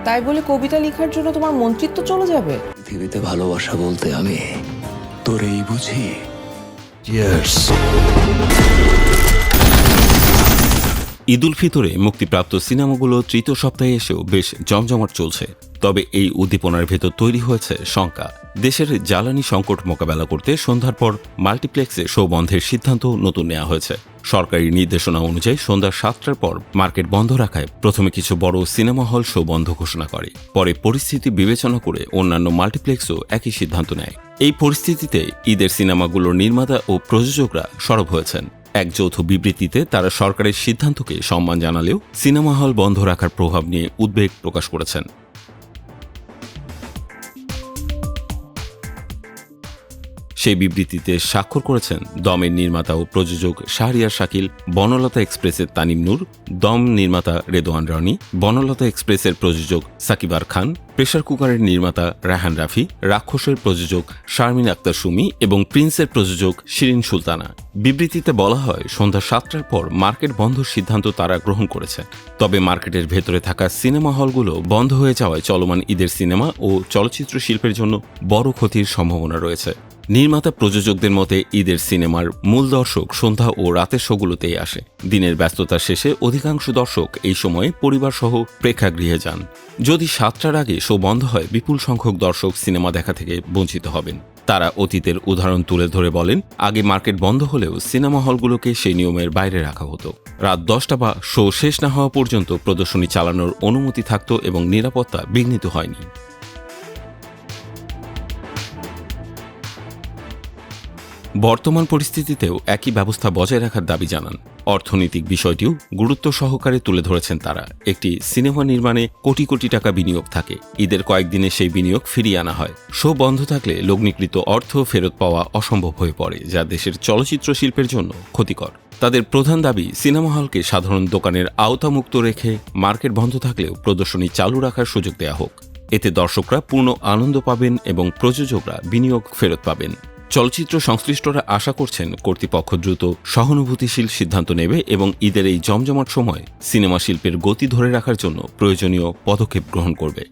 তাই বলে কবিতা লেখার জন্য তোমার মন্ত্রিত্ব চলে যাবে? পৃথিবীতে ভালোবাসা বলতে আমি তোরেই বুঝি। চিয়ার্স। ঈদ উল ফিতরে মুক্তিপ্রাপ্ত সিনেমাগুলো তৃতীয় সপ্তাহে এসেও বেশ জমজমাট চলছে। তবে এই উদ্দীপনার ভেতর তৈরি হয়েছে শঙ্কা। দেশের জ্বালানি সংকট মোকাবেলা করতে সন্ধ্যার পর মাল্টিপ্লেক্সে শো বন্ধের সিদ্ধান্ত নতুন নেওয়া হয়েছে। সরকারি নির্দেশনা অনুযায়ী সন্ধ্যা 7টার পর মার্কেট বন্ধ রাখায় প্রথমে কিছু বড় সিনেমা হল শো বন্ধ ঘোষণা করে। পরে পরিস্থিতি বিবেচনা করে অন্যান্য মাল্টিপ্লেক্সও একই সিদ্ধান্ত নেয়। এই পরিস্থিতিতে ঈদের সিনেমাগুলোর নির্মাতা ও প্রযোজকরা সরব হয়েছেন। এক যৌথ বিবৃতিতে তারা সরকারের সিদ্ধান্তকে সম্মান জানালেও সিনেমা হল বন্ধ রাখার প্রভাব নিয়ে উদ্বেগ প্রকাশ করেছেন। সেই বিবৃতিতে স্বাক্ষর করেছেন দমের নির্মাতা ও প্রযোজক শাহরিয়ার শাকিল, বনলতা এক্সপ্রেসের তানিম নূর, দম নির্মাতা রেদোয়ান রানী, বনলতা এক্সপ্রেসের প্রযোজক সাকিবার খান, প্রেসার কুকারের নির্মাতা রায়হান রাফি, রাক্ষসের প্রযোজক শারমিন আক্তার সুমি এবং প্রিন্সের প্রযোজক শিরিন সুলতানা। বিবৃতিতে বলা হয়, সন্ধ্যা 7টার পর মার্কেট বন্ধর সিদ্ধান্ত তারা গ্রহণ করেছে। তবে মার্কেটের ভেতরে থাকা সিনেমা হলগুলো বন্ধ হয়ে যাওয়ায় চলমান ঈদের সিনেমা ও চলচ্চিত্র শিল্পের জন্য বড় ক্ষতির সম্ভাবনা রয়েছে। নির্মাতা প্রযোজকদের মতে ঈদের সিনেমার মূল দর্শক সন্ধ্যা ও রাতের শোগুলোতেই আসে। দিনের ব্যস্ততা শেষে অধিকাংশ দর্শক এই সময়ে পরিবারসহ প্রেক্ষাগৃহে যান। যদি 7টার আগে শো বন্ধ হয়, বিপুল সংখ্যক দর্শক সিনেমা দেখা থেকে বঞ্চিত হবেন। তারা অতীতের উদাহরণ তুলে ধরে বলেন, আগে মার্কেট বন্ধ হলেও সিনেমা হলগুলোকে সেই নিয়মের বাইরে রাখা হতো। রাত 10টা বা শো শেষ না হওয়া পর্যন্ত প্রদর্শনী চালানোর অনুমতি থাকত এবং নিরাপত্তা বিঘ্নিত হয়নি। বর্তমান পরিস্থিতিতেও একই ব্যবস্থা বজায় রাখার দাবি জানান। অর্থনৈতিক বিষয়টিও গুরুত্ব সহকারে তুলে ধরেছেন তারা। একটি সিনেমা নির্মাণে কোটি কোটি টাকা বিনিয়োগ থাকে। ঈদের কয়েকদিনে সেই বিনিয়োগ ফিরিয়ে আনা হয়। শো বন্ধ থাকলে লগ্নিকৃত অর্থ ফেরত পাওয়া অসম্ভব হয়ে পড়ে, যা দেশের চলচ্চিত্র শিল্পের জন্য ক্ষতিকর। তাদের প্রধান দাবি, সিনেমা হলকে সাধারণ দোকানের আওতামুক্ত রেখে মার্কেট বন্ধ থাকলেও প্রদর্শনী চালু রাখার সুযোগ দেয়া হোক। এতে দর্শকরা পূর্ণ আনন্দ পাবেন এবং প্রযোজকরা বিনিয়োগ ফেরত পাবেন। চলচ্চিত্র সংশ্লিষ্টরা আশা করছেন কর্তৃপক্ষ দ্রুত সহানুভূতিশীল সিদ্ধান্ত নেবে এবং ঈদের এই জমজমাট সময় সিনেমা শিল্পের গতি ধরে রাখার জন্য প্রয়োজনীয় পদক্ষেপ গ্রহণ করবে।